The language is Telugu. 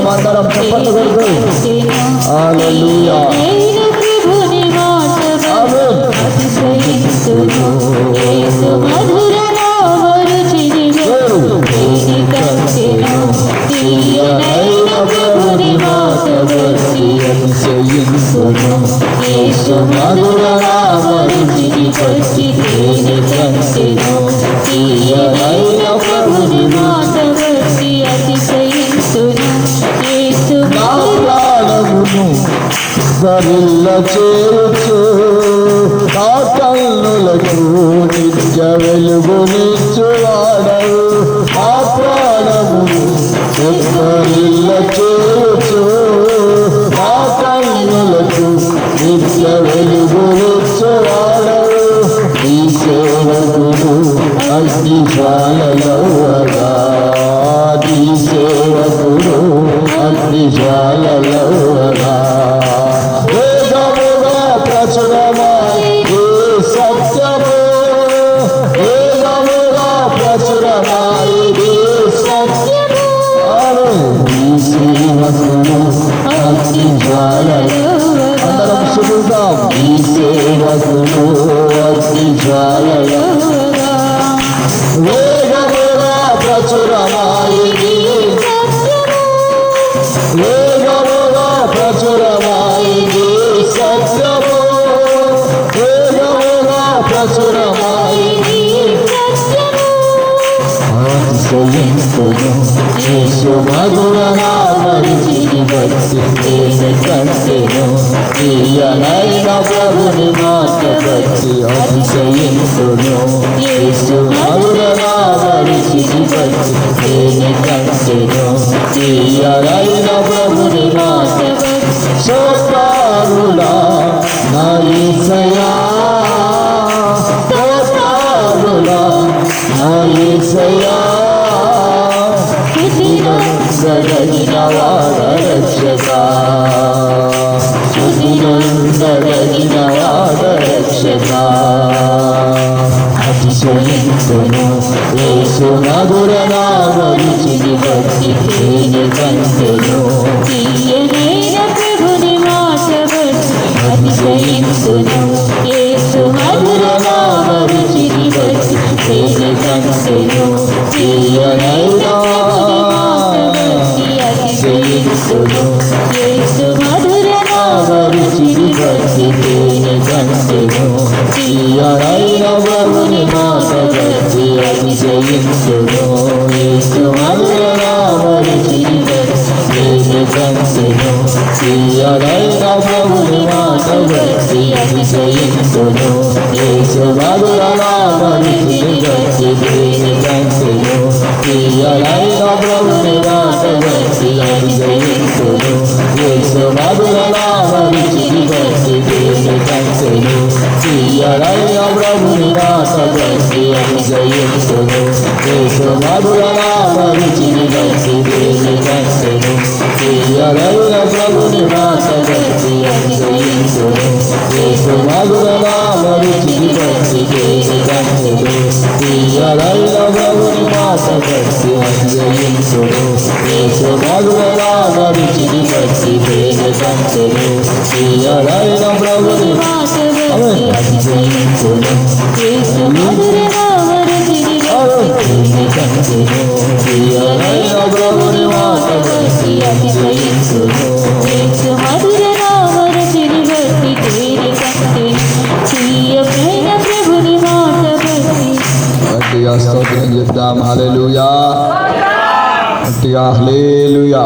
అందరం చెప్పండి హల్లెలూయా సరిల్ల చేర్చు నా కన్నులకు నిత్య వెలుగునిచ్చువాడవు ఆ ప్రాణమును సరిల్ల చేర్చు నా కన్నులకు నిత్య వెలుగునిచ్చువాడవు ఈ సేవకుడు అగ్ని జ్వాలలవగా ఈ సేవకుడు అగ్ని జ్వాలలవగా అందరం శుభుదాం ఈ సేవకుడు అగ్ని జ్వాలలవగా వేగముగా ప్రచురమాయి వేగముగా ప్రచురమాయి సత్యము వేగముగా ప్రచురమాయి ఆతిశయింతును యేసు మధుర నామరిచిని భక్తి కంటెను ప్రియనైన ప్రభుని మాట భక్తి అతిశయింతును యేసు మధుర నామరిచిని భక్తి కంటెను ప్రియనైన ప్రభుని మాట సోపారుడా నా యేసయ్యా సోపారుడా నా యేసయ్యా స్తుతినందదగిన వాడ రక్షకా స్తుతినందదగిన వాడ రక్షకా అతిశయింతును యేసు మధుర నామరిచిని భక్తి కంటెను ప్రియనైన ప్రభుని మాట భక్తి అతిశయింతును యేసు మధుర నామరిచిని భక్తి కంటెను ప్రియనైన అతిశయింతును యేసు మధుర నామరిచిని భక్తి కంటెను ప్రియనైన ప్రభుని మాట భక్తి అతిశయింతును యేసు మధుర నామరిచిని భక్తి కంటెను ప్రియనైన ప్రభుని మాట భక్తి అతిశయింతును యేసు మధుర నామరిచిని భక్తి కంటెను ప్రియనైన ప్రభుని మాట భక్తి అతిశయింతును యేసు మధుర నామరిచిని భక్తి కంటెను ప్రియనైన ప్రభుని మాట భక్తి అతిశయింతును యేసు మధుర నామరిచిని భక్తి కంటెను ప్రియనైన ప్రభుని మాట భక్తి అతిశయింతును యేసు మధుర నామరిచిని భక్తి కంటెను ప్రియనైన ప్రభుని మాట భక్తి అతిశయింతును యేసు మధుర నామరిచిని భక్తి కంటెను ప్రియనైన ప్రభుని మాట భక్తి అతిశయింతును యేసు మధుర నామరిచిని భక్తి కంటెను ప్రియనైన ప్రభుని మాట భక్తి అతిశయింతును యేసు మధుర నామరిచిని భక్తి కంటెను ప్రియనైన ప్రభుని మాట భక్తి. గట్టిగా స్తోత్రం చెప్దాం హల్లెలూయా గట్టిగా హల్లెలూయా.